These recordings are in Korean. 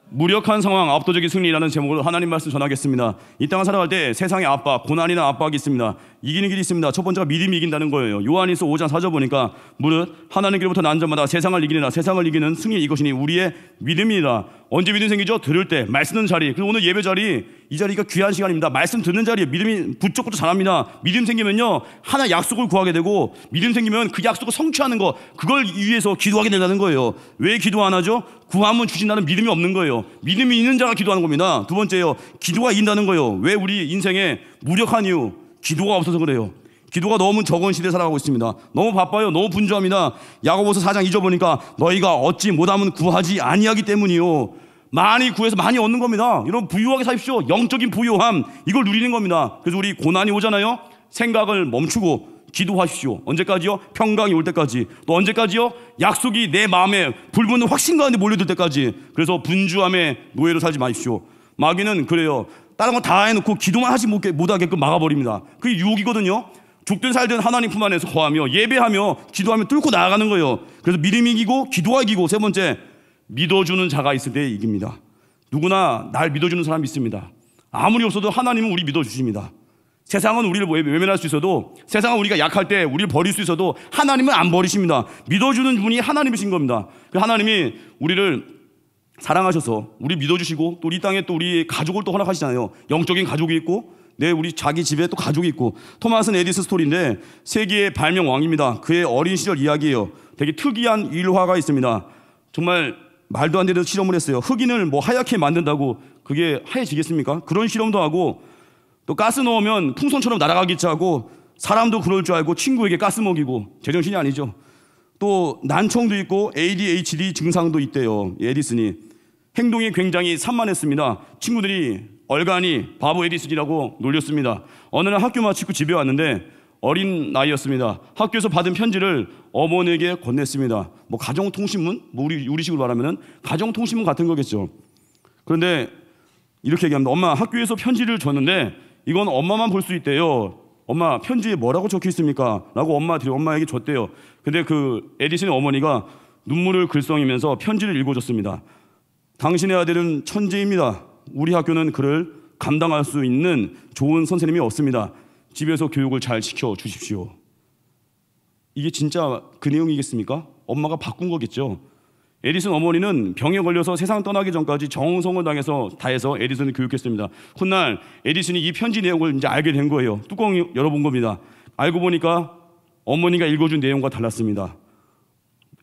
무력한 상황, 압도적인 승리라는 제목으로 하나님 말씀 전하겠습니다. 이 땅을 살아갈 때 세상의 압박, 고난이나 압박이 있습니다. 이기는 길이 있습니다. 첫 번째가 믿음이 이긴다는 거예요. 요한일서 5장 4절 보니까 무릇 하나님 길로부터 난 자마다 세상을 이기느라 세상을 이기는 승리 이것이니 우리의 믿음이니라. 언제 믿음 생기죠? 들을 때, 말씀 듣는 자리. 그리고 오늘 예배 자리, 이 자리가 귀한 시간입니다. 말씀 듣는 자리에 믿음이 부쩍부쩍 자랍니다. 믿음 생기면요, 하나 약속을 구하게 되고, 믿음 생기면 그 약속을 성취하는 거, 그걸 위해서 기도하게 된다는 거예요. 왜 기도 안 하죠? 구하면 주신다는 믿음이 없는 거예요. 믿음이 있는 자가 기도하는 겁니다. 두 번째요, 기도가 이긴다는 거예요. 왜 우리 인생에 무력한 이유? 기도가 없어서 그래요. 기도가 너무 적은 시대에 살아가고 있습니다. 너무 바빠요. 너무 분주합니다. 야고보서 4장 2절 보니까 너희가 얻지 못하면 구하지 아니하기 때문이요. 많이 구해서 많이 얻는 겁니다. 여러분, 부유하게 사십시오. 영적인 부유함, 이걸 누리는 겁니다. 그래서 우리 고난이 오잖아요. 생각을 멈추고 기도하십시오. 언제까지요? 평강이 올 때까지. 또 언제까지요? 약속이 내 마음에 불붙는 확신 가운데 몰려들 때까지. 그래서 분주함의 노예로 살지 마십시오. 마귀는 그래요. 다른 거 다 해놓고 기도만 하지 못하게끔 막아버립니다. 그게 유혹이거든요. 죽든 살든 하나님 품 안에서 거하며 예배하며 기도하며 뚫고 나아가는 거예요. 그래서 믿음이 이기고 기도가 이기고, 세 번째, 믿어주는 자가 있을 때 이깁니다. 누구나 날 믿어주는 사람이 있습니다. 아무리 없어도 하나님은 우리 믿어주십니다. 세상은 우리를 외면할 수 있어도, 세상은 우리가 약할 때 우리를 버릴 수 있어도 하나님은 안 버리십니다. 믿어주는 분이 하나님이신 겁니다. 그 하나님이 우리를 사랑하셔서 우리 믿어주시고, 또 이 땅에 또 우리 가족을 또 허락하시잖아요. 영적인 가족이 있고, 우리 자기 집에 또 가족이 있고. 토마스 에디슨 스토리인데, 세계의 발명 왕입니다. 그의 어린 시절 이야기예요. 되게 특이한 일화가 있습니다. 정말 말도 안 되는 실험을 했어요. 흑인을 뭐 하얗게 만든다고 그게 하얘지겠습니까? 그런 실험도 하고, 또 가스 넣으면 풍선처럼 날아가겠지 하고, 사람도 그럴 줄 알고 친구에게 가스 먹이고. 제정신이 아니죠. 또 난청도 있고 ADHD 증상도 있대요. 에디슨이 행동이 굉장히 산만했습니다. 친구들이 얼간이 바보 에디슨이라고 놀렸습니다. 어느 날 학교 마치고 집에 왔는데 어린 나이였습니다. 학교에서 받은 편지를 어머니에게 건넸습니다. 뭐 가정통신문? 뭐 우리식으로 말하면은 가정통신문 같은 거겠죠. 그런데 이렇게 얘기합니다. 엄마, 학교에서 편지를 줬는데 이건 엄마만 볼 수 있대요. 엄마, 편지에 뭐라고 적혀 있습니까? 라고 엄마에게 줬대요. 근데 그 에디슨의 어머니가 눈물을 글썽이면서 편지를 읽어줬습니다. 당신의 아들은 천재입니다. 우리 학교는 그를 감당할 수 있는 좋은 선생님이 없습니다. 집에서 교육을 잘 시켜주십시오. 이게 진짜 그 내용이겠습니까? 엄마가 바꾼 거겠죠. 에디슨 어머니는 병에 걸려서 세상 떠나기 전까지 정성을 다해서 에디슨을 교육했습니다. 훗날 에디슨이 이 편지 내용을 이제 알게 된 거예요. 뚜껑 열어본 겁니다. 알고 보니까 어머니가 읽어준 내용과 달랐습니다.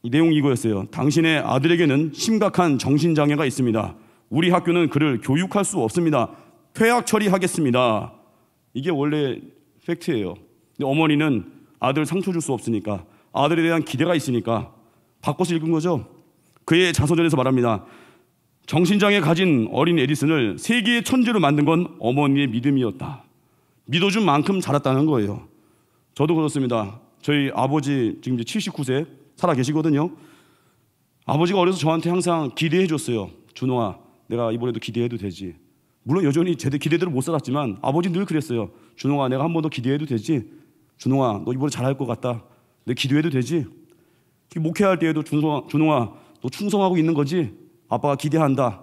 이 내용이 이거였어요. 당신의 아들에게는 심각한 정신장애가 있습니다. 우리 학교는 그를 교육할 수 없습니다. 퇴학 처리하겠습니다. 이게 원래 팩트예요. 근데 어머니는 아들 상처 줄 수 없으니까, 아들에 대한 기대가 있으니까 바꿔서 읽은 거죠. 그의 자서전에서 말합니다. 정신장애 가진 어린 에디슨을 세계의 천재로 만든 건 어머니의 믿음이었다. 믿어준 만큼 자랐다는 거예요. 저도 그렇습니다. 저희 아버지 지금 이제 79세 살아 계시거든요. 아버지가 어려서 저한테 항상 기대해 줬어요. 준홍아, 내가 이번에도 기대해도 되지. 물론 여전히 제 기대대로 못 살았지만 아버지 늘 그랬어요. 준홍아, 내가 한 번 더 기대해도 되지. 준홍아, 너 이번에 잘할 것 같다. 내가 기도해도 되지. 목회할 때에도 준홍아, 너 충성하고 있는 거지? 아빠가 기대한다.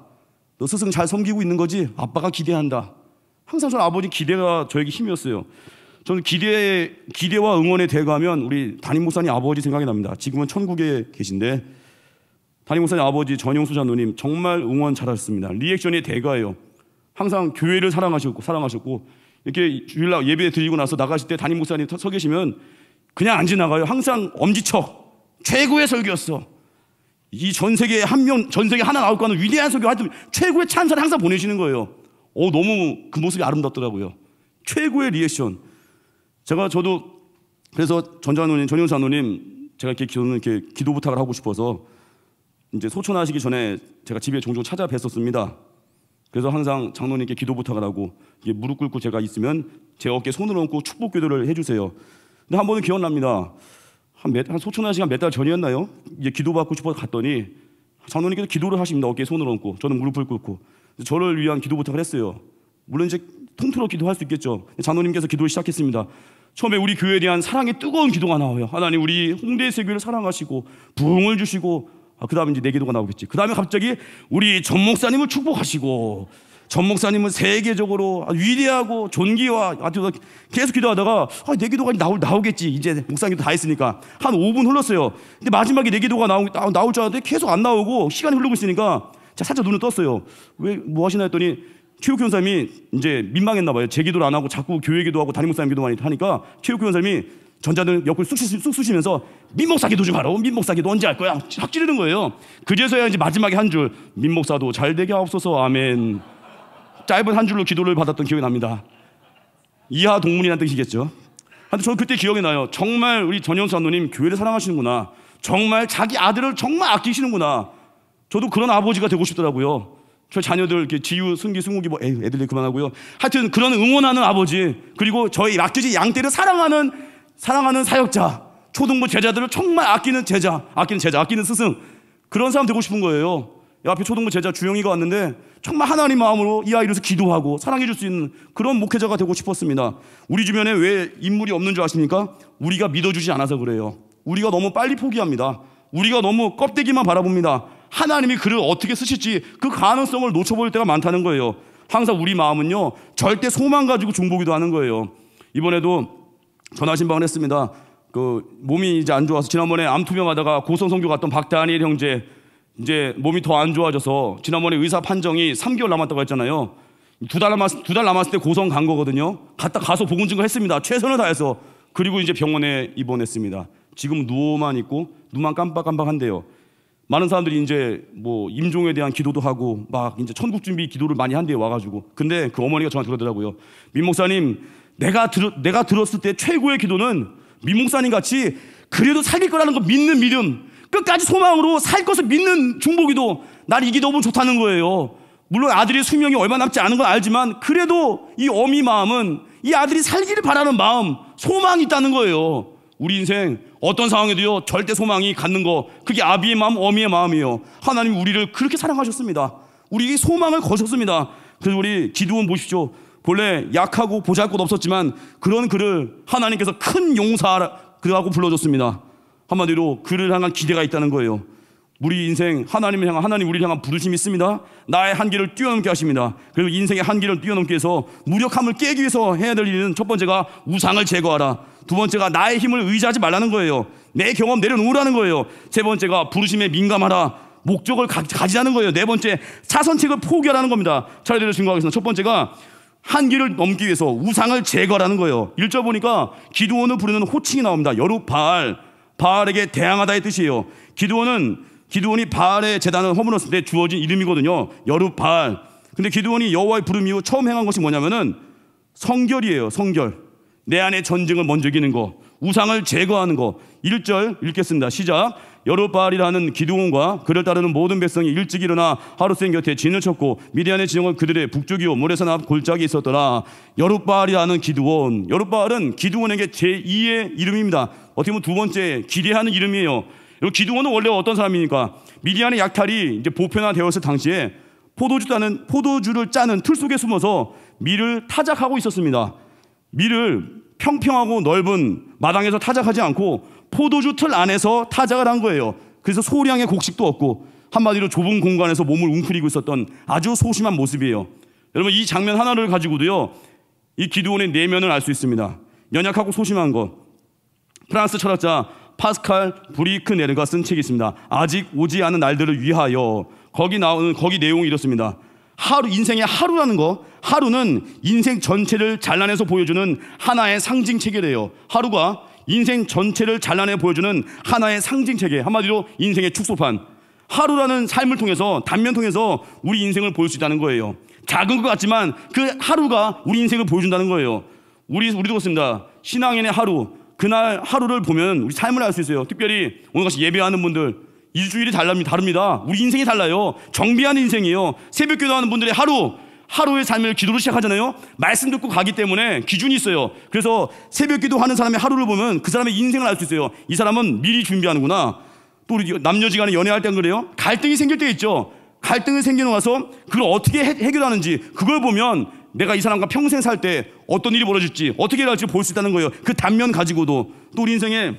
너 스승 잘 섬기고 있는 거지? 아빠가 기대한다. 항상 저는 아버지 기대가 저에게 힘이었어요. 저는 기대와 응원의 대가하면 우리 담임 목사님 아버지 생각이 납니다. 지금은 천국에 계신데 담임 목사님 아버지 전용수 장로님 정말 응원 잘하셨습니다. 리액션의 대가예요. 항상 교회를 사랑하셨고 이렇게 주일날 예배 드리고 나서 나가실 때 담임 목사님 서 계시면 그냥 안 지나가요. 항상 엄지척 최고의 설교였어. 이 전 세계에 전 세계 하나 나올 거는 위대한 설교, 하여튼 최고의 찬사를 항상 보내시는 거예요. 너무 그 모습이 아름답더라고요. 최고의 리액션. 저도 그래서 전용 장로님 제가 이렇게 기도 부탁을 하고 싶어서 이제 소천하시기 전에 제가 집에 종종 찾아뵀었습니다. 그래서 항상 장로님께 기도 부탁을 하고 이게 무릎 꿇고 제가 있으면 제 어깨에 손을 얹고 축복 기도를 해주세요. 근데 한 번은 기억납니다. 한 소천하시기 몇 달 전이었나요? 이제 기도받고 싶어서 갔더니 장로님께서 기도를 하십니다. 어깨에 손을 얹고 저는 무릎을 꿇고 저를 위한 기도 부탁을 했어요. 물론 이제 통틀어 기도할 수 있겠죠. 장로님께서 기도를 시작했습니다. 처음에 우리 교회에 대한 사랑의 뜨거운 기도가 나와요. 하나님, 우리 홍대 세교를 사랑하시고 부흥을 주시고 그 다음에 이제 내 기도가 나오겠지. 그 다음에 갑자기 우리 전 목사님을 축복하시고, 전 목사님은 세계적으로 위대하고 존귀와 계속 기도하다가 내 기도가 나오겠지. 이제 목사님도 다 했으니까. 한 5분 흘렀어요. 근데 마지막에 내 기도가 나올 줄 알았는데 계속 안 나오고 시간이 흐르고 있으니까 제가 살짝 눈을 떴어요. 왜 뭐 하시나 했더니 체육교원사님이 이제 민망했나 봐요. 제 기도를 안 하고 자꾸 교회 기도하고 담임 목사님 기도만 하니까 체육교원사님이 전자들 옆을 쑥 쑤시면서 민목사 기도 좀 하라고. 민목사 기도 언제 할 거야? 확 찌르는 거예요. 그제서야 이제 마지막에 한 줄, 민목사도 잘 되게 하옵소서 아멘. 짧은 한 줄로 기도를 받았던 기억이 납니다. 이하 동문이라는 뜻이겠죠. 근데 저는 그때 기억이 나요. 정말 우리 전영수 감독님 교회를 사랑하시는구나. 정말 자기 아들을 정말 아끼시는구나. 저도 그런 아버지가 되고 싶더라고요. 저 자녀들 이렇게 지유, 승기, 승욱이 뭐 애들이 그만하고요. 하여튼 그런 응원하는 아버지, 그리고 저희 막주지 양떼를 사랑하는 사역자, 초등부 제자들을 정말 아끼는 제자, 아끼는 스승, 그런 사람 되고 싶은 거예요. 앞에 초등부 제자 주영이가 왔는데 정말 하나님 마음으로 이 아이를 위해서 기도하고 사랑해 줄 수 있는 그런 목회자가 되고 싶었습니다. 우리 주변에 왜 인물이 없는 줄 아십니까? 우리가 믿어주지 않아서 그래요. 우리가 너무 빨리 포기합니다. 우리가 너무 껍데기만 바라봅니다. 하나님이 그를 어떻게 쓰실지 그 가능성을 놓쳐버릴 때가 많다는 거예요. 항상 우리 마음은요, 절대 소망 가지고 중보기도 하는 거예요. 이번에도 전화 신방을 했습니다. 몸이 이제 안 좋아서 지난번에 암 투병하다가 고성 선교 갔던 박다니엘 형제, 이제 몸이 더 안 좋아져서 지난번에 의사 판정이 3개월 남았다고 했잖아요. 두 달 남았을 때 고성 간 거거든요. 가서 복음 증거했습니다. 최선을 다해서. 그리고 이제 병원에 입원했습니다. 지금 누워만 있고 눈만 깜빡깜빡한데요. 많은 사람들이 이제 뭐 임종에 대한 기도도 하고 막 이제 천국 준비 기도를 많이 한대요, 와가지고. 근데 그 어머니가 저한테 그러더라고요. 민 목사님, 내가 들었을 때 최고의 기도는 민 목사님 같이 그래도 살릴 거라는 거 믿는 믿음, 끝까지 소망으로 살 것을 믿는 중보기도, 난 이 기도 너무 좋다는 거예요. 물론 아들의 수명이 얼마 남지 않은 건 알지만 그래도 이 어미 마음은 이 아들이 살기를 바라는 마음, 소망이 있다는 거예요. 우리 인생 어떤 상황에도요, 절대 소망이 갖는 거, 그게 아비의 마음, 어미의 마음이에요. 하나님 우리를 그렇게 사랑하셨습니다. 우리에게 소망을 거셨습니다. 그래서 우리 기드온 보십시오. 본래 약하고 보잘것 없었지만 그런 그를 하나님께서 큰 용사라고 불러줬습니다. 한마디로 그를 향한 기대가 있다는 거예요. 우리 인생 하나님 우리를 향한 부르심이 있습니다. 나의 한계를 뛰어넘게 하십니다. 그리고 인생의 한계를 뛰어넘기 위해서 무력함을 깨기 위해서 해야 될 일은 첫 번째가 우상을 제거하라. 두 번째가 나의 힘을 의지하지 말라는 거예요. 내 경험 내려놓으라는 거예요. 세 번째가 부르심에 민감하라. 목적을 가지라는 거예요. 네 번째, 사선책을 포기하라는 겁니다. 차례대로 증거하겠습니다. 첫 번째가 한계를 넘기 위해서 우상을 제거하라는 거예요. 1절 보니까 기드온을 부르는 호칭이 나옵니다. 여룻바알, 바알에게 대항하다의 뜻이에요. 기드온이 바알의 제단을 허물었을 때 주어진 이름이거든요. 여룻바알. 근데 기드온이 여호와의 부름 이후 처음 행한 것이 뭐냐면은 성결이에요. 성결. 내 안에 전쟁을 먼저 이기는 거, 우상을 제거하는 거. 1절 읽겠습니다. 시작. 여룻바알이라는 기드온과 그를 따르는 모든 백성이 일찍 일어나 하룻샘 곁에 진을 쳤고 미디안의 지형은 그들의 북쪽이요 모래산 앞 골짜기에 있었더라. 여룻바알이라는 기드온. 여룻바알은 기드온에게 제2의 이름입니다. 어떻게 보면 두 번째 기대하는 이름이에요. 기드온은 원래 어떤 사람입니까? 미디안의 약탈이 이제 보편화되었을 당시에 포도주를 짜는 틀 속에 숨어서 밀을 타작하고 있었습니다. 밀을 평평하고 넓은 마당에서 타작하지 않고 포도주 틀 안에서 타작을 한 거예요. 그래서 소량의 곡식도 없고 한마디로 좁은 공간에서 몸을 웅크리고 있었던 아주 소심한 모습이에요. 여러분, 이 장면 하나를 가지고도요, 이 기드온의 내면을 알 수 있습니다. 연약하고 소심한 것. 프랑스 철학자 파스칼 브리크네르가 쓴 책이 있습니다. 아직 오지 않은 날들을 위하여. 거기 내용이 이렇습니다. 인생의 하루라는 거, 하루는 인생 전체를 잘라내서 보여주는 하나의 상징체계래요. 하루가 인생 전체를 잘라내 보여주는 하나의 상징체계, 한마디로 인생의 축소판. 하루라는 삶을 통해서, 단면 통해서 우리 인생을 보일 수 있다는 거예요. 작은 것 같지만 그 하루가 우리 인생을 보여준다는 거예요. 우리도 그렇습니다. 신앙인의 하루, 그날 하루를 보면 우리 삶을 알 수 있어요. 특별히 오늘같이 예배하는 분들, 일주일이 다릅니다. 우리 인생이 달라요. 정비하는 인생이에요. 새벽 기도하는 분들의 하루의 삶을 기도로 시작하잖아요. 말씀 듣고 가기 때문에 기준이 있어요. 그래서 새벽 기도하는 사람의 하루를 보면 그 사람의 인생을 알 수 있어요. 이 사람은 미리 준비하는구나. 또 우리 남녀지간에 연애할 땐 그래요. 갈등이 생길 때 있죠. 갈등이 생기고 나서 그걸 어떻게 해결하는지, 그걸 보면 내가 이 사람과 평생 살 때 어떤 일이 벌어질지, 어떻게 일할지 볼 수 있다는 거예요. 그 단면 가지고도. 또 우리 인생에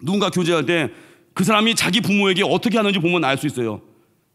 누군가 교제할 때 그 사람이 자기 부모에게 어떻게 하는지 보면 알 수 있어요.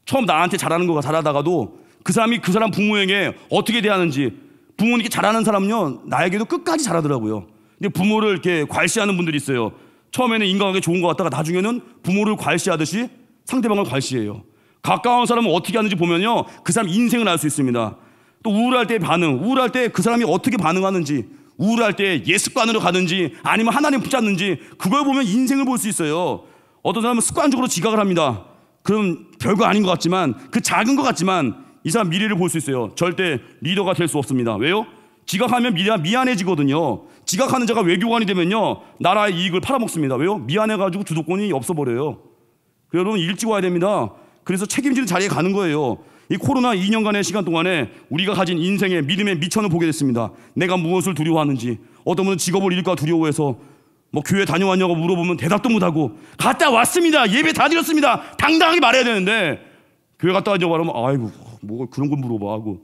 처음 나한테 잘하는 거가 잘하다가도 그 사람이 그 사람 부모에게 어떻게 대하는지, 부모님께 잘하는 사람은요 나에게도 끝까지 잘하더라고요. 근데 부모를 이렇게 괄시하는 분들이 있어요. 처음에는 인간관계 좋은 것 같다가 나중에는 부모를 괄시하듯이 상대방을 괄시해요. 가까운 사람은 어떻게 하는지 보면요 그 사람 인생을 알 수 있습니다. 또 우울할 때 반응, 우울할 때 그 사람이 어떻게 반응하는지, 우울할 때 예습관으로 가는지 아니면 하나님 붙잡는지, 그걸 보면 인생을 볼 수 있어요. 어떤 사람은 습관적으로 지각을 합니다. 그럼 별거 아닌 것 같지만, 그 작은 것 같지만 이 사람 미래를 볼 수 있어요. 절대 리더가 될 수 없습니다. 왜요? 지각하면 미안해지거든요. 지각하는 자가 외교관이 되면요 나라의 이익을 팔아먹습니다. 왜요? 미안해가지고 주도권이 없어버려요. 여러분 일찍 와야 됩니다. 그래서 책임지는 자리에 가는 거예요. 이 코로나 2년간의 시간 동안에 우리가 가진 인생의 믿음의 미천을 보게 됐습니다. 내가 무엇을 두려워하는지, 어떤 분은 직업을 잃을까 두려워해서 뭐 교회 다녀왔냐고 물어보면 대답도 못하고, 갔다 왔습니다, 예배 다 드렸습니다, 당당하게 말해야 되는데 교회 갔다 왔냐고 하면 아이고 뭐 그런 걸 물어봐 하고,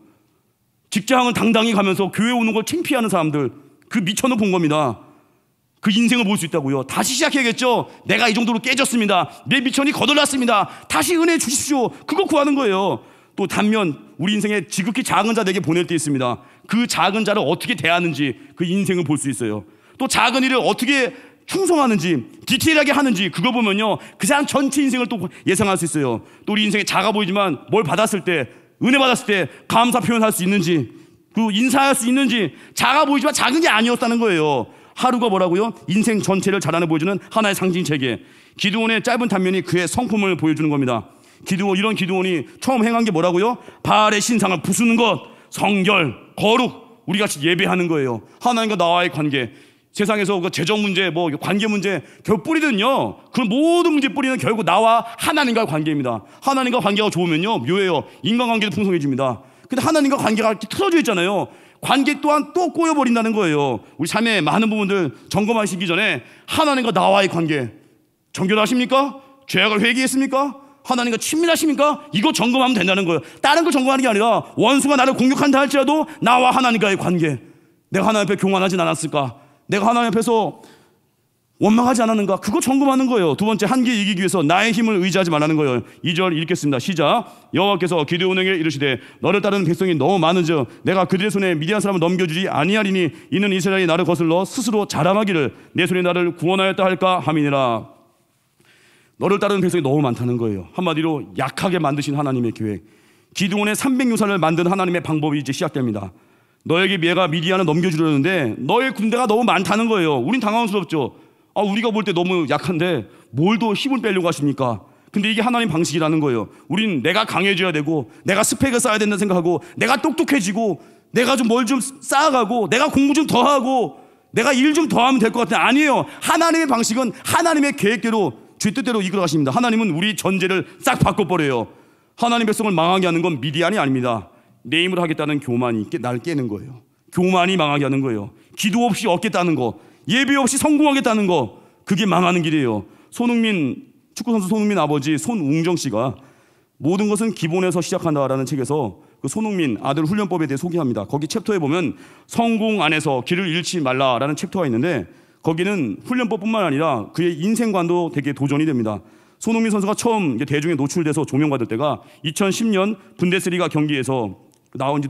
직장은 당당히 가면서 교회 오는 걸 창피하는 사람들, 그 미천을 본 겁니다. 그 인생을 볼 수 있다고요. 다시 시작해야겠죠. 내가 이 정도로 깨졌습니다. 내 미천이 거덜났습니다. 다시 은혜 주십시오. 그거 구하는 거예요. 또 단면 우리 인생에 지극히 작은 자 내게 보낼 때 있습니다. 그 작은 자를 어떻게 대하는지 그 인생을 볼 수 있어요. 또 작은 일을 어떻게 충성하는지, 디테일하게 하는지, 그거 보면요 그 사람 전체 인생을 또 예상할 수 있어요. 또 우리 인생에 작아 보이지만 뭘 받았을 때, 은혜 받았을 때 감사 표현할 수 있는지, 그 인사할 수 있는지, 작아 보이지만 작은 게 아니었다는 거예요. 하루가 뭐라고요? 인생 전체를 자라나 보여주는 하나의 상징 체계. 기드온의 짧은 단면이 그의 성품을 보여주는 겁니다. 이런 기드온이 처음 행한 게 뭐라고요? 바알의 신상을 부수는 것, 성결, 거룩, 우리 같이 예배하는 거예요. 하나님과 나와의 관계. 세상에서 그 재정 문제, 뭐 관계 문제, 결국 뿌리는요, 그 모든 문제 뿌리는 결국 나와 하나님과의 관계입니다. 하나님과 관계가 좋으면요 묘해요. 인간관계도 풍성해집니다. 근데 하나님과 관계가 이렇게 틀어져 있잖아요. 관계 또한 또 꼬여버린다는 거예요. 우리 삶의 많은 부분들 점검하시기 전에 하나님과 나와의 관계, 정결하십니까? 죄악을 회개했습니까? 하나님과 친밀하십니까? 이거 점검하면 된다는 거예요. 다른 걸 점검하는 게 아니라 원수가 나를 공격한다 할지라도 나와 하나님과의 관계, 내가 하나님 앞에 교만하진 않았을까? 내가 하나님 앞에서 원망하지 않았는가? 그거 점검하는 거예요. 두 번째, 한계 이기기 위해서 나의 힘을 의지하지 말라는 거예요. 2절 읽겠습니다. 시작. 여호와께서 기드온에게 이르시되 너를 따르는 백성이 너무 많은즉 내가 그들의 손에 미디안 사람을 넘겨주지 아니하리니 이는 이스라엘이 나를 거슬러 스스로 자랑하기를 내 손이 나를 구원하였다 할까 함이니라. 너를 따르는 백성이 너무 많다는 거예요. 한마디로 약하게 만드신 하나님의 계획. 기드온의 300유산을 만든 하나님의 방법이 이제 시작됩니다. 너에게 내가 미디안을 넘겨주려는데 너의 군대가 너무 많다는 거예요. 우린 당황스럽죠. 우리가 볼 때 너무 약한데 뭘 더 힘을 빼려고 하십니까? 근데 이게 하나님 방식이라는 거예요. 우린 내가 강해져야 되고, 내가 스펙을 쌓아야 된다 생각하고, 내가 똑똑해지고, 내가 좀 뭘 좀 쌓아가고, 내가 공부 좀 더 하고, 내가 일 좀 더 하면 될 것 같은데 아니에요. 하나님의 방식은 하나님의 계획대로, 주 뜻대로 이끌어 가십니다. 하나님은 우리 전제를 싹 바꿔버려요. 하나님 백성을 망하게 하는 건 미디안이 아닙니다. 내 힘으로 하겠다는 교만이 나를 깨는 거예요. 교만이 망하게 하는 거예요. 기도 없이 얻겠다는 거, 예배 없이 성공하겠다는 거, 그게 망하는 길이에요. 축구선수 손흥민 아버지 손웅정 씨가 모든 것은 기본에서 시작한다라는 책에서 그 손흥민 아들 훈련법에 대해 소개합니다. 거기 챕터에 보면 성공 안에서 길을 잃지 말라라는 챕터가 있는데, 거기는 훈련법뿐만 아니라 그의 인생관도 되게 도전이 됩니다. 손흥민 선수가 처음 대중에 노출돼서 조명받을 때가 2010년 분데스리가 경기에서 나온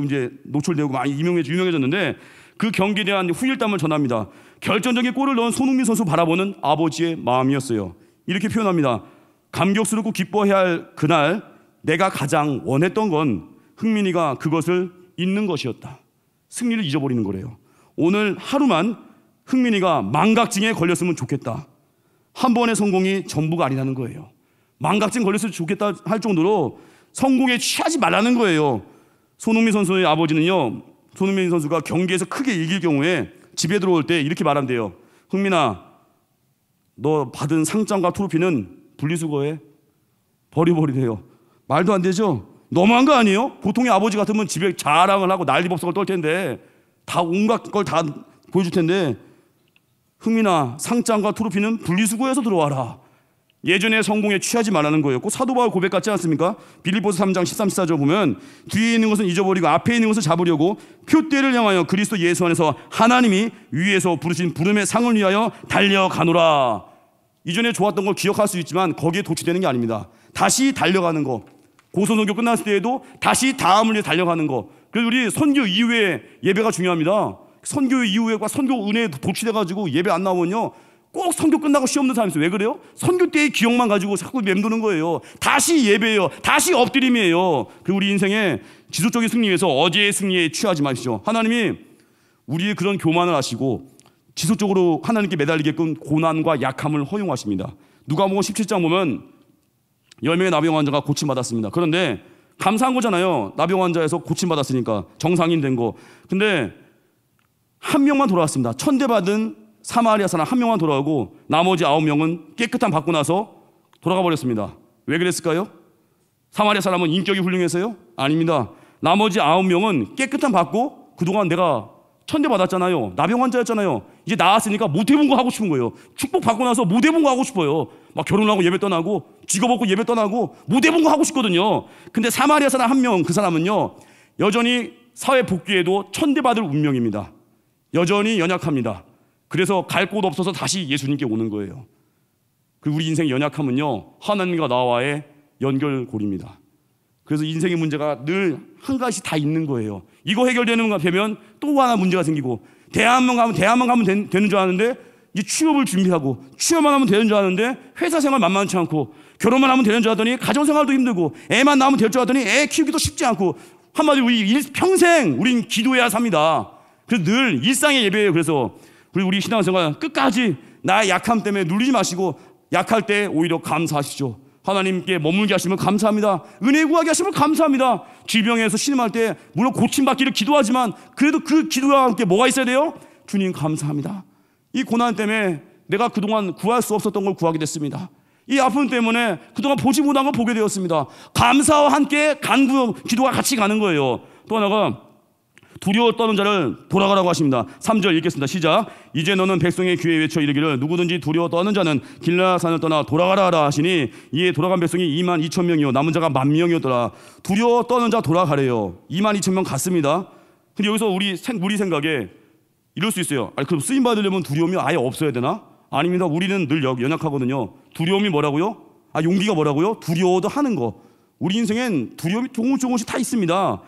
이제 노출되고 많이 유명해졌는데, 그 경기에 대한 후일담을 전합니다. 결정적인 골을 넣은 손흥민 선수 바라보는 아버지의 마음이었어요. 이렇게 표현합니다. 감격스럽고 기뻐해야 할 그날 내가 가장 원했던 건 흥민이가 그것을 잊는 것이었다. 승리를 잊어버리는 거래요. 오늘 하루만 흥민이가 망각증에 걸렸으면 좋겠다. 한 번의 성공이 전부가 아니라는 거예요. 망각증 걸렸으면 좋겠다 할 정도로 성공에 취하지 말라는 거예요. 손흥민 선수의 아버지는요, 손흥민 선수가 경기에서 크게 이길 경우에 집에 들어올 때 이렇게 말한대요. 흥민아, 너 받은 상장과 트로피는 분리수거해. 버려버리래요. 말도 안 되죠? 너무한 거 아니에요? 보통의 아버지 같으면 집에 자랑을 하고 난리법석을 떨 텐데, 다 온갖 걸 다 보여줄 텐데, 흥민아, 상장과 트로피는 분리수거해서 들어와라. 예전에 성공에 취하지 말라는 거예요. 꼭 사도 바울 고백 같지 않습니까? 빌립보서 3장 13, 14절 보면 뒤에 있는 것은 잊어버리고 앞에 있는 것을 잡으려고 표대를 향하여 그리스도 예수 안에서 하나님이 위에서 부르신 부름의 상을 위하여 달려가노라. 이전에 좋았던 걸 기억할 수 있지만 거기에 도취되는 게 아닙니다. 다시 달려가는 거. 고소선교 끝났을 때에도 다시 다음을 위해 달려가는 거. 그래서 우리 선교 이후에 예배가 중요합니다. 선교 이후에과 선교 은혜에 도취돼가지고 예배 안 나오면요, 꼭 선교 끝나고 시험 없는 사람이 있어요. 왜 그래요? 선교 때의 기억만 가지고 자꾸 맴도는 거예요. 다시 예배예요. 다시 엎드림이에요. 그리고 우리 인생의 지속적인 승리 위해서 어제의 승리에 취하지 마십시오. 하나님이 우리의 그런 교만을 하시고 지속적으로 하나님께 매달리게끔 고난과 약함을 허용하십니다. 누가복음 17장 보면 10명의 나병 환자가 고침받았습니다. 그런데 감사한 거잖아요. 나병 환자에서 고침받았으니까 정상인 된 거. 근데 한 명만 돌아왔습니다. 천대받은 사마리아 사람 한 명만 돌아오고 나머지 9명은 깨끗함 받고 나서 돌아가 버렸습니다. 왜 그랬을까요? 사마리아 사람은 인격이 훌륭해서요? 아닙니다. 나머지 9명은 깨끗함 받고 그동안 내가 천대받았잖아요. 나병 환자였잖아요. 이제 나았으니까 못 해본 거 하고 싶은 거예요. 축복받고 나서 못 해본 거 하고 싶어요. 막 결혼하고 예배 떠나고 직업 얻고 예배 떠나고 못 해본 거 하고 싶거든요. 근데 사마리아 사람 한 명, 그 사람은요, 여전히 사회 복귀에도 천대받을 운명입니다. 여전히 연약합니다. 그래서 갈 곳 없어서 다시 예수님께 오는 거예요. 그리고 우리 인생의 연약함은요, 하나님과 나와의 연결고리입니다. 그래서 인생의 문제가 늘 한 가지 다 있는 거예요. 이거 해결되는가 되면 또 하나 문제가 생기고, 대학만 가면 되는 줄 아는데 이제 취업을 준비하고, 취업만 하면 되는 줄 아는데 회사 생활 만만치 않고, 결혼만 하면 되는 줄 알았더니 가정생활도 힘들고, 애만 낳으면 될 줄 알았더니 애 키우기도 쉽지 않고, 한마디로 평생 우린 기도해야 삽니다. 그래서 늘 일상의 예배예요. 그래서 우리 신앙생활 끝까지 나의 약함 때문에 눌리지 마시고, 약할 때 오히려 감사하십시오. 하나님께 머물게 하시면 감사합니다. 은혜 구하게 하시면 감사합니다. 질병에서 신음할 때 물론 고침받기를 기도하지만 그래도 그 기도와 함께 뭐가 있어야 돼요? 주님 감사합니다. 이 고난 때문에 내가 그동안 구할 수 없었던 걸 구하게 됐습니다. 이 아픔 때문에 그동안 보지 못한 걸 보게 되었습니다. 감사와 함께 간구 기도가 같이 가는 거예요. 또 하나가 두려워 떠는 자를 돌아가라고 하십니다. 3절 읽겠습니다. 시작. 이제 너는 백성의 귀에 외쳐 이르기를 누구든지 두려워 떠는 자는 길라산을 떠나 돌아가라 하라 하시니, 이에 돌아간 백성이 22,000명이요 남은 자가 10,000명이었더라. 두려워 떠는 자 돌아가래요. 22,000명 갔습니다. 근데 여기서 우리 생각에 이럴 수 있어요. 아니, 그럼 쓰임 받으려면 두려움이 아예 없어야 되나? 아닙니다. 우리는 늘 연약하거든요. 두려움이 뭐라고요? 용기가 뭐라고요? 두려워도 하는 거. 우리 인생엔 두려움이 조금씩 다 있습니다.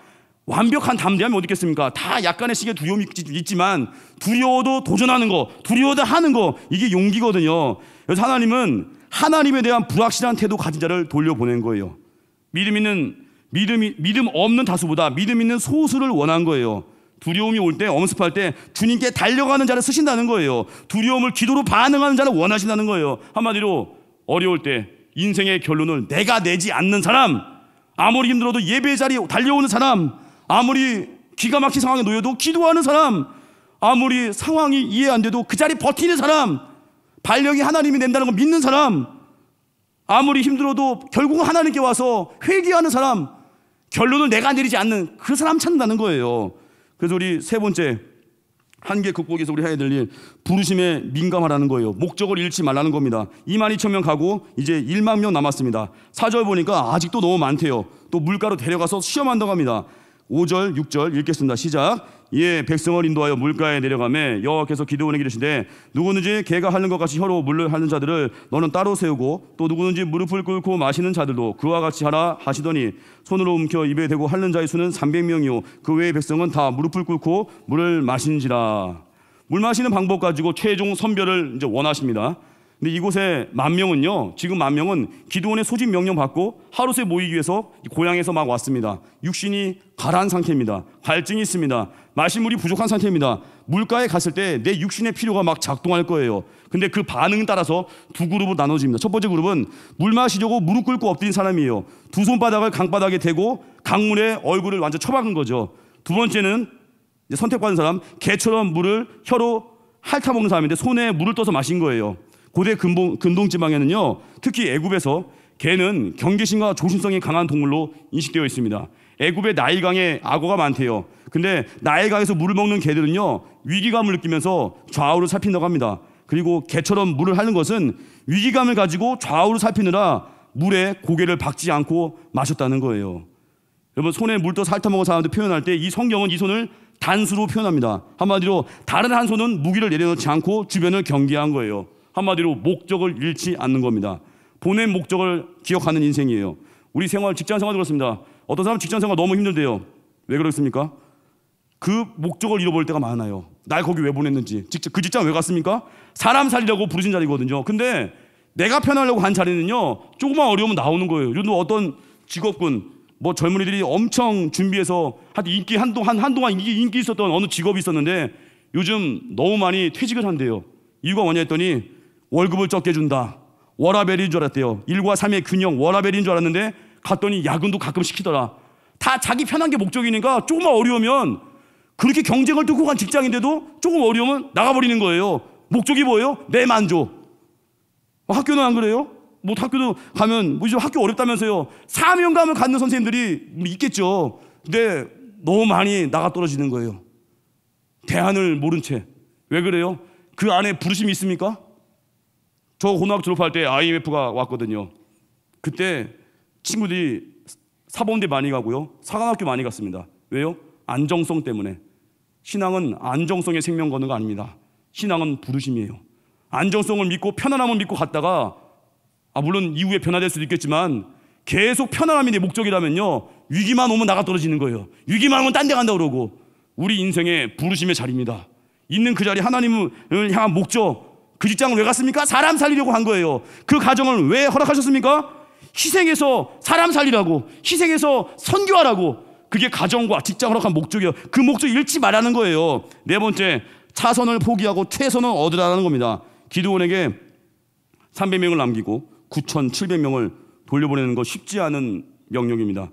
완벽한 담대함이 어디 있겠습니까? 다 약간의 식의 두려움이 있지만 두려워도 도전하는 거, 두려워도 하는 거, 이게 용기거든요. 그래서 하나님은 하나님에 대한 불확실한 태도 가진 자를 돌려보낸 거예요. 믿음 없는 다수보다 믿음 있는 소수를 원한 거예요. 두려움이 올 때, 엄습할 때 주님께 달려가는 자를 쓰신다는 거예요. 두려움을 기도로 반응하는 자를 원하신다는 거예요. 한마디로 어려울 때 인생의 결론을 내가 내지 않는 사람, 아무리 힘들어도 예배 자리에 달려오는 사람, 아무리 기가 막힌 상황에 놓여도 기도하는 사람, 아무리 상황이 이해 안 돼도 그 자리 버티는 사람, 발령이 하나님이 낸다는 걸 믿는 사람, 아무리 힘들어도 결국은 하나님께 와서 회개하는 사람, 결론을 내가 내리지 않는 그 사람 찾는다는 거예요. 그래서 우리 세 번째, 한계 극복에서 우리 해야 될 일, 부르심에 민감하라는 거예요. 목적을 잃지 말라는 겁니다. 22,000명 가고 이제 10,000명 남았습니다. 4절 보니까 아직도 너무 많대요. 또 물가로 데려가서 시험한다고 합니다. 5절, 6절 읽겠습니다. 시작. 예, 백성을 인도하여 물가에 내려가매 여호와께서 기드온에게 이르시되 누구든지 개가 핥는 것 같이 혀로 물을 핥는 자들을 너는 따로 세우고 또 누구든지 무릎을 꿇고 마시는 자들도 그와 같이 하라 하시더니 손으로 움켜 입에 대고 핥는 자의 수는 300명이요 그 외의 백성은 다 무릎을 꿇고 물을 마신지라. 물 마시는 방법 가지고 최종 선별을 이제 원하십니다. 근데 이곳에 10,000명은요, 지금 10,000명은 기드온의 소집 명령 받고 하루새 모이기 위해서 고향에서 막 왔습니다. 육신이 가라앉은 상태입니다. 갈증이 있습니다. 마실 물이 부족한 상태입니다. 물가에 갔을 때 내 육신의 필요가 막 작동할 거예요. 근데 그 반응 따라서 두 그룹으로 나눠집니다. 첫 번째 그룹은 물 마시려고 무릎 꿇고 엎드린 사람이에요. 두 손바닥을 강바닥에 대고 강물에 얼굴을 완전 처박은 거죠. 두 번째는 이제 선택받은 사람, 개처럼 물을 혀로 핥아먹는 사람인데 손에 물을 떠서 마신 거예요. 고대 근동지방에는요, 특히 애굽에서 개는 경계심과 조심성이 강한 동물로 인식되어 있습니다. 애굽의 나일강에 악어가 많대요. 근데 나일강에서 물을 먹는 개들은요, 위기감을 느끼면서 좌우를 살핀다고 합니다. 그리고 개처럼 물을 하는 것은 위기감을 가지고 좌우를 살피느라 물에 고개를 박지 않고 마셨다는 거예요. 여러분, 손에 물 떠서 핥아먹은 사람들 표현할 때 이 성경은 이 손을 단수로 표현합니다. 한마디로 다른 한 손은 무기를 내려놓지 않고 주변을 경계한 거예요. 한마디로 목적을 잃지 않는 겁니다. 보낸 목적을 기억하는 인생이에요. 우리 생활, 직장 생활도 그렇습니다. 어떤 사람은 직장 생활 너무 힘들대요. 왜 그렇습니까? 그 목적을 잃어버릴 때가 많아요. 날 거기 왜 보냈는지, 그 직장 왜 갔습니까? 사람 살리려고 부르신 자리거든요. 근데 내가 편하려고 한 자리는요, 조금만 어려우면 나오는 거예요. 요즘 어떤 직업군, 뭐 젊은이들이 엄청 준비해서 한동안 인기 있었던 어느 직업이 있었는데 요즘 너무 많이 퇴직을 한대요. 이유가 뭐냐 했더니 월급을 적게 준다. 워라밸인 줄 알았대요. 일과 삶의 균형, 워라밸인 줄 알았는데 갔더니 야근도 가끔 시키더라. 다 자기 편한 게 목적이니까 조금만 어려우면, 그렇게 경쟁을 뚫고 간 직장인데도 조금 어려우면 나가버리는 거예요. 목적이 뭐예요? 내 만족. 학교는 안 그래요? 뭐 학교도 가면 뭐 이제 학교 어렵다면서요. 사명감을 갖는 선생님들이 있겠죠. 근데 너무 많이 나가 떨어지는 거예요. 대안을 모른 채. 왜 그래요? 그 안에 부르심이 있습니까? 저 고등학교 졸업할 때 IMF가 왔거든요. 그때 친구들이 사범대 많이 가고요, 사관학교 많이 갔습니다. 왜요? 안정성 때문에. 신앙은 안정성에 생명 거는 거 아닙니다. 신앙은 부르심이에요. 안정성을 믿고 편안함을 믿고 갔다가, 물론 이후에 변화될 수도 있겠지만 계속 편안함이 내 목적이라면요, 위기만 오면 나가 떨어지는 거예요. 위기만 오면 딴 데 간다 그러고. 우리 인생의 부르심의 자리입니다. 있는 그 자리, 하나님을 향한 목적, 그 직장을 왜 갔습니까? 사람 살리려고 한 거예요. 그 가정을 왜 허락하셨습니까? 희생해서 사람 살리라고, 희생해서 선교하라고. 그게 가정과 직장 허락한 목적이에요. 그 목적 잃지 말라는 거예요. 네 번째, 차선을 포기하고 최선을 얻으라는 겁니다. 기드온에게 300명을 남기고 9,700명을 돌려보내는 거 쉽지 않은 명령입니다.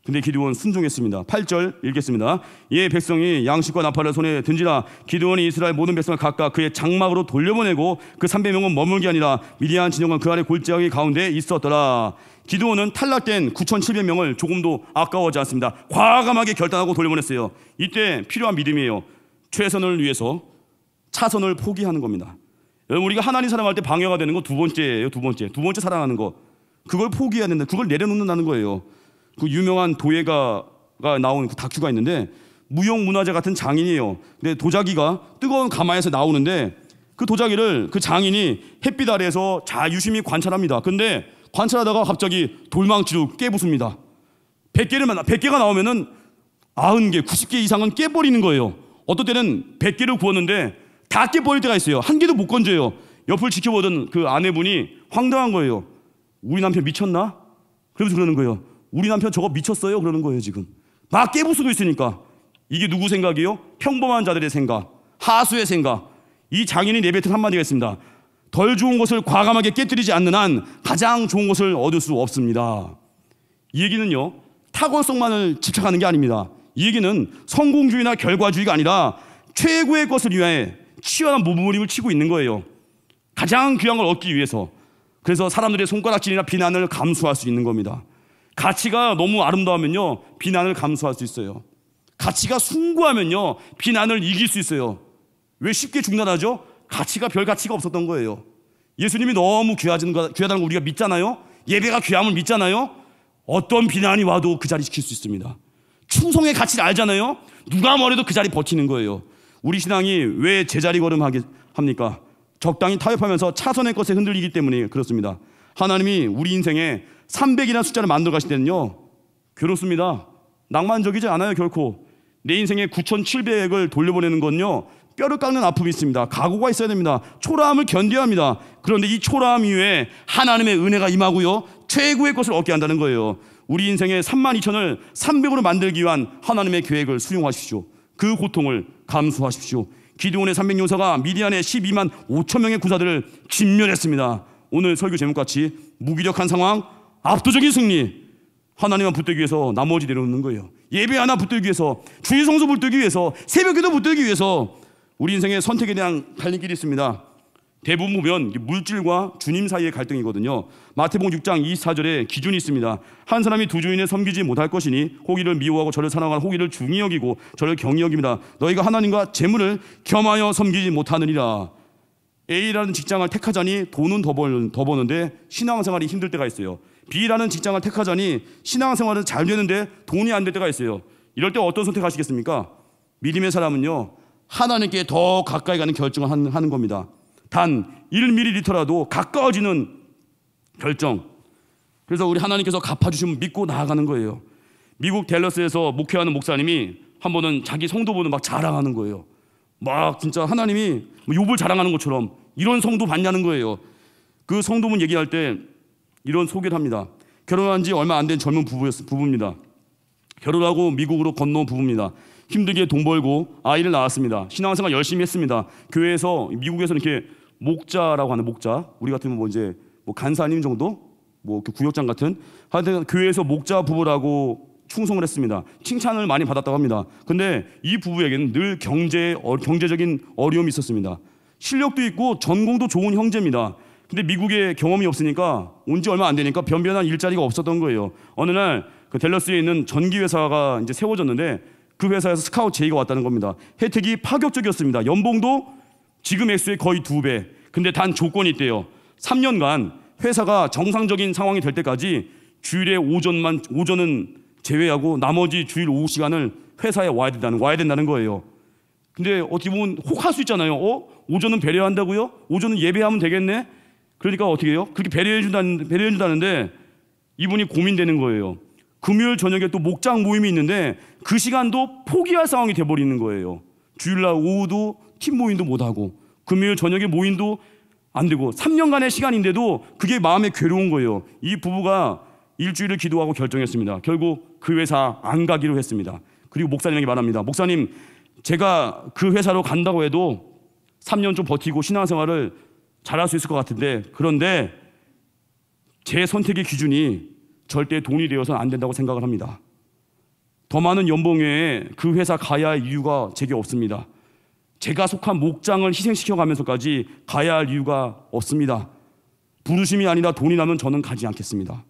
근데 기드온 순종했습니다. 8절 읽겠습니다. 예, 백성이 양식과 나팔을 손에 든지라. 기드온이 이스라엘 모든 백성을 각각 그의 장막으로 돌려보내고 그 300명은 머물게 아니라 미디안 진영은 그 아래 골짜기 가운데 있었더라. 기드온은 탈락된 9,700명을 조금도 아까워하지 않습니다. 과감하게 결단하고 돌려보냈어요. 이때 필요한 믿음이에요. 최선을 위해서 차선을 포기하는 겁니다. 여러분, 우리가 하나님 사랑할 때 방해가 되는 거 두 번째예요. 두 번째 사랑하는 거. 그걸 포기해야 된다. 그걸 내려놓는다는 거예요. 그 유명한 도예가가 나온 그 다큐가 있는데, 무용문화재 같은 장인이에요. 근데 도자기가 뜨거운 가마에서 나오는데 그 도자기를 그 장인이 햇빛 아래에서 유심히 관찰합니다. 근데 관찰하다가 갑자기 돌망치로 깨부숩니다. 100개가 나오면은 90개, 90개 이상은 깨버리는 거예요. 어떤 때는 100개를 구웠는데 다 깨버릴 때가 있어요. 한 개도 못 건져요. 옆을 지켜보던 그 아내분이 황당한 거예요. 우리 남편 미쳤나? 그러면서 그러는 거예요. 우리 남편 저거 미쳤어요? 그러는 거예요. 지금 막 깨부수고 있으니까. 이게 누구 생각이에요? 평범한 자들의 생각, 하수의 생각. 이 장인이 내뱉은 한마디가 있습니다. 덜 좋은 것을 과감하게 깨뜨리지 않는 한 가장 좋은 것을 얻을 수 없습니다. 이 얘기는요, 탁월성만을 집착하는 게 아닙니다. 이 얘기는 성공주의나 결과주의가 아니라 최고의 것을 위해 치열한 몸부림을 치고 있는 거예요. 가장 귀한 걸 얻기 위해서. 그래서 사람들의 손가락질이나 비난을 감수할 수 있는 겁니다. 가치가 너무 아름다우면요, 비난을 감수할 수 있어요. 가치가 숭고하면요, 비난을 이길 수 있어요. 왜 쉽게 중단하죠? 가치가 별 가치가 없었던 거예요. 예수님이 너무 귀하다는 걸 우리가 믿잖아요. 예배가 귀함을 믿잖아요. 어떤 비난이 와도 그 자리 지킬 수 있습니다. 충성의 가치를 알잖아요. 누가 뭐래도 그 자리 버티는 거예요. 우리 신앙이 왜 제자리 걸음합니까? 적당히 타협하면서 차선의 것에 흔들리기 때문에 그렇습니다. 하나님이 우리 인생에 300이라는 숫자를 만들어 가실 때는요, 괴롭습니다. 낭만적이지 않아요. 결코. 내 인생에 9,700을 돌려보내는 건요, 뼈를 깎는 아픔이 있습니다. 각오가 있어야 됩니다. 초라함을 견뎌야 합니다. 그런데 이 초라함 이후에 하나님의 은혜가 임하고요, 최고의 것을 얻게 한다는 거예요. 우리 인생의 32,000을 300으로 만들기 위한 하나님의 계획을 수용하십시오. 그 고통을 감수하십시오. 기드온의 300용사가 미디안의 12만 5천 명의 구사들을 진멸했습니다. 오늘 설교 제목같이 무기력한 상황, 압도적인 승리. 하나님만 붙들기 위해서 나머지 내려놓는 거예요. 예배 하나 붙들기 위해서, 주일 성수 붙들기 위해서, 새벽기도 붙들기 위해서. 우리 인생의 선택에 대한 갈림길이 있습니다. 대부분 보면 물질과 주님 사이의 갈등이거든요. 마태복음 6장 24절에 기준이 있습니다. 한 사람이 두 주인을 섬기지 못할 것이니 호기를 미워하고 저를 사랑하는 호기를 중히 여기고 저를 경히 여깁니다. 너희가 하나님과 재물을 겸하여 섬기지 못하느니라. A라는 직장을 택하자니 돈은 더 버는데 신앙생활이 힘들 때가 있어요. B라는 직장을 택하자니 신앙생활은 잘 되는데 돈이 안 될 때가 있어요. 이럴 때 어떤 선택하시겠습니까? 믿음의 사람은요, 하나님께 더 가까이 가는 결정을 하는 겁니다. 단 1ml라도 가까워지는 결정. 그래서 우리 하나님께서 갚아주시면 믿고 나아가는 거예요. 미국 댈러스에서 목회하는 목사님이 한 번은 자기 성도분을 막 자랑하는 거예요. 막 진짜 하나님이 욥을 자랑하는 것처럼 이런 성도 봤냐는 거예요. 그 성도분 얘기할 때 이런 소개를 합니다. 결혼한 지 얼마 안 된 젊은 부부입니다. 결혼하고 미국으로 건너온 부부입니다. 힘들게 돈 벌고 아이를 낳았습니다. 신앙생활 열심히 했습니다. 교회에서 미국에서 이렇게 목자라고 하는 목자, 우리 같으면 뭐 이제 뭐 간사님 정도, 뭐 구역장 같은 하여튼 교회에서 목자 부부라고 충성을 했습니다. 칭찬을 많이 받았다고 합니다. 근데 이 부부에게는 늘 경제적인 어려움이 있었습니다. 실력도 있고 전공도 좋은 형제입니다. 근데 미국에 경험이 없으니까 온 지 얼마 안 되니까 변변한 일자리가 없었던 거예요. 어느 날 그 댈러스에 있는 전기 회사가 이제 세워졌는데 그 회사에서 스카우트 제의가 왔다는 겁니다. 혜택이 파격적이었습니다. 연봉도 지금 액수의 거의 2배. 근데 단 조건이 있대요. 3년간 회사가 정상적인 상황이 될 때까지 주일에 오전은 제외하고 나머지 주일 오후 시간을 회사에 와야 된다는 거예요. 근데 어떻게 보면 혹할 수 있잖아요. 오전은 배려한다고요? 오전은 예배하면 되겠네? 그러니까 어떻게 해요? 그렇게 배려해준다는데 이분이 고민되는 거예요. 금요일 저녁에 또 목장 모임이 있는데 그 시간도 포기할 상황이 돼버리는 거예요. 주일날 오후도 팀 모임도 못하고 금요일 저녁에 모임도 안 되고 3년간의 시간인데도 그게 마음에 괴로운 거예요. 이 부부가 일주일을 기도하고 결정했습니다. 결국 그 회사 안 가기로 했습니다. 그리고 목사님에게 말합니다. 목사님, 제가 그 회사로 간다고 해도 3년 좀 버티고 신앙생활을 잘할 수 있을 것 같은데, 그런데 제 선택의 기준이 절대 돈이 되어서는 안 된다고 생각을 합니다. 더 많은 연봉 외에 그 회사 가야 할 이유가 제게 없습니다. 제가 속한 목장을 희생시켜가면서까지 가야 할 이유가 없습니다. 부르심이 아니라 돈이 나면 저는 가지 않겠습니다.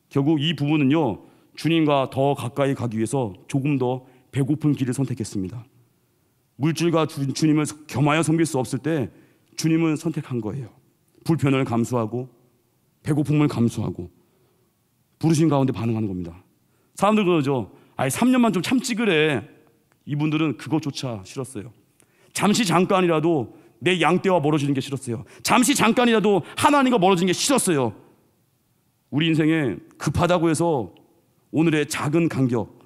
결국 이 부부는요, 주님과 더 가까이 가기 위해서 조금 더 배고픈 길을 선택했습니다. 물질과 주님을 겸하여 섬길 수 없을 때 주님을 선택한 거예요. 불편을 감수하고 배고픔을 감수하고 부르신 가운데 반응하는 겁니다. 사람들 그러죠. 3년만 좀 참지 그래. 이분들은 그것조차 싫었어요. 잠시 잠깐이라도 내 양떼와 멀어지는 게 싫었어요. 잠시 잠깐이라도 하나님과 멀어지는 게 싫었어요. 우리 인생에 급하다고 해서 오늘의 작은 간격,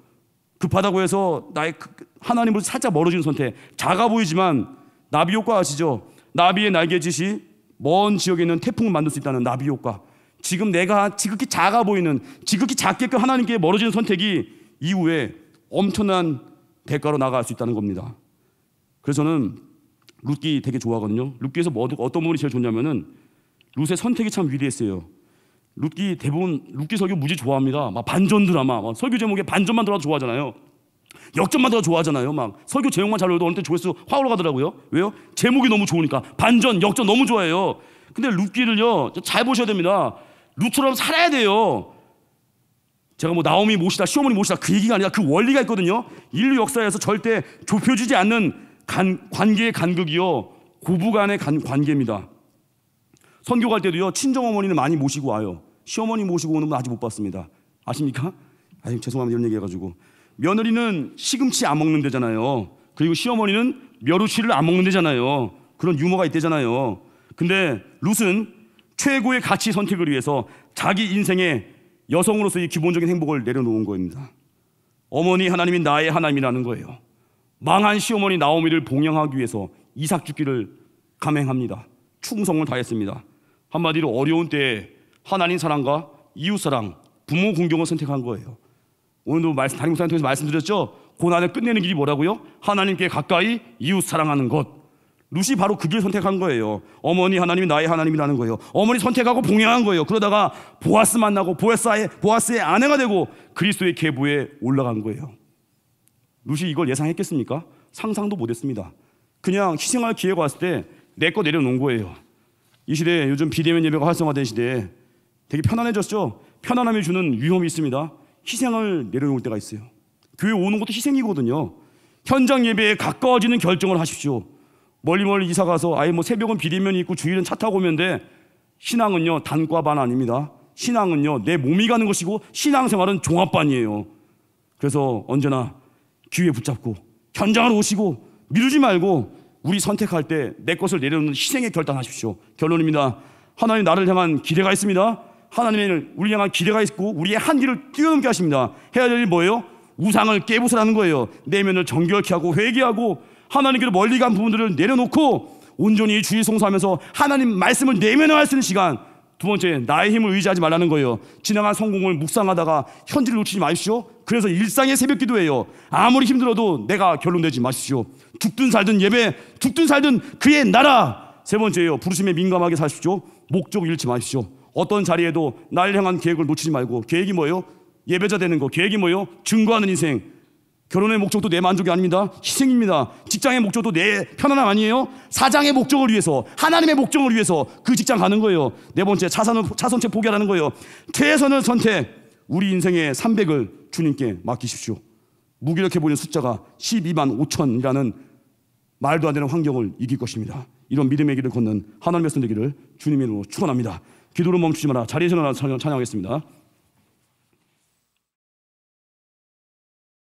급하다고 해서 나의 하나님으로 살짝 멀어지는 선택, 작아 보이지만 나비 효과 아시죠? 나비의 날개짓이 먼 지역에 있는 태풍을 만들 수 있다는 나비 효과. 지금 내가 지극히 작아 보이는, 지극히 작게끔 하나님께 멀어지는 선택이 이후에 엄청난 대가로 나아갈 수 있다는 겁니다. 그래서 저는 룻기 되게 좋아하거든요. 룻기에서 어떤 부분이 제일 좋냐면은 룻의 선택이 참 위대했어요. 룻기 대부분 룻기 설교 무지 좋아합니다. 막 반전 드라마, 막 설교 제목에 반전만 들어도 좋아하잖아요. 역전만 들어도 좋아하잖아요. 막 설교 제목만 잘 올려도 어느 때 조회수 확 올라가더라고요. 왜요? 제목이 너무 좋으니까. 반전, 역전 너무 좋아해요. 근데 룻기를요 잘 보셔야 됩니다. 룻처럼 살아야 돼요. 제가 뭐 나오미 모시다, 시어머니 모시다 그 얘기가 아니라 그 원리가 있거든요. 인류 역사에서 절대 좁혀지지 않는 관계의 간극이요, 고부간의 관계입니다. 선교 갈 때도요 친정어머니는 많이 모시고 와요. 시어머니 모시고 오는 분 아직 못 봤습니다. 아십니까? 죄송합니다 이런 얘기해가지고. 며느리는 시금치 안 먹는 데잖아요. 그리고 시어머니는 멸우치를 안 먹는 데잖아요. 그런 유머가 있대잖아요. 근데 룻은 최고의 가치 선택을 위해서 자기 인생에 여성으로서의 기본적인 행복을 내려놓은 겁니다. 어머니 하나님이 나의 하나님이라는 거예요. 망한 시어머니 나오미를 봉양하기 위해서 이삭 죽기를 감행합니다. 충성을 다했습니다. 한마디로 어려운 때에 하나님 사랑과 이웃 사랑, 부모 궁경을 선택한 거예요. 오늘도 담임 목사님 통해서 말씀드렸죠. 고난을 끝내는 길이 뭐라고요? 하나님께 가까이 이웃 사랑하는 것. 룻이 바로 그 길 선택한 거예요. 어머니 하나님이 나의 하나님이라는 거예요. 어머니 선택하고 봉양한 거예요. 그러다가 보아스 만나고 보아스의 아내가 되고 그리스도의 계보에 올라간 거예요. 룻이 이걸 예상했겠습니까? 상상도 못했습니다. 그냥 희생할 기회가 왔을 때 내 거 내려놓은 거예요. 이 시대에 요즘 비대면 예배가 활성화된 시대에 되게 편안해졌죠. 편안함이 주는 위험이 있습니다. 희생을 내려놓을 때가 있어요. 교회 오는 것도 희생이거든요. 현장 예배에 가까워지는 결정을 하십시오. 멀리 이사 가서 새벽은 비대면이 있고 주일은 차 타고 오면 돼. 신앙은요 단과반 아닙니다. 신앙은요 내 몸이 가는 것이고 신앙생활은 종합반이에요. 그래서 언제나 기회 붙잡고 현장을 오시고 미루지 말고 우리 선택할 때 내 것을 내려놓는 희생에 결단하십시오. 결론입니다. 하나님 나를 향한 기대가 있습니다. 하나님은 우리 향한 기대가 있고 우리의 한계를 뛰어넘게 하십니다. 해야 될 일 뭐예요? 우상을 깨부수라는 거예요. 내면을 정결케 하고 회개하고 하나님께로 멀리 간 부분들을 내려놓고 온전히 주의 송사하면서 하나님 말씀을 내면화할 수 있는 시간. 두 번째, 나의 힘을 의지하지 말라는 거예요. 지나간 성공을 묵상하다가 현실을 놓치지 마십시오. 그래서 일상의 새벽 기도예요. 아무리 힘들어도 내가 결론내지 마십시오. 죽든 살든 예배, 죽든 살든 그의 나라. 세 번째예요. 부르심에 민감하게 사십시오. 목적을 잃지 마십시오. 어떤 자리에도 나를 향한 계획을 놓치지 말고. 계획이 뭐예요? 예배자 되는 거. 계획이 뭐예요? 증거하는 인생. 결혼의 목적도 내 만족이 아닙니다. 희생입니다. 직장의 목적도 내 편안함 아니에요. 사장의 목적을 위해서, 하나님의 목적을 위해서 그 직장 가는 거예요. 네 번째, 차선책 포기하라는 거예요. 최선을 선택. 우리 인생의 300을 주님께 맡기십시오. 무기력해 보이는 숫자가 12만 5천이라는 말도 안 되는 환경을 이길 것입니다. 이런 믿음의 길을 걷는 하나님의 백성 되기를 주님의 이름으로 축원합니다. 기도를 멈추지 마라. 자리에서 일어나 찬양하겠습니다.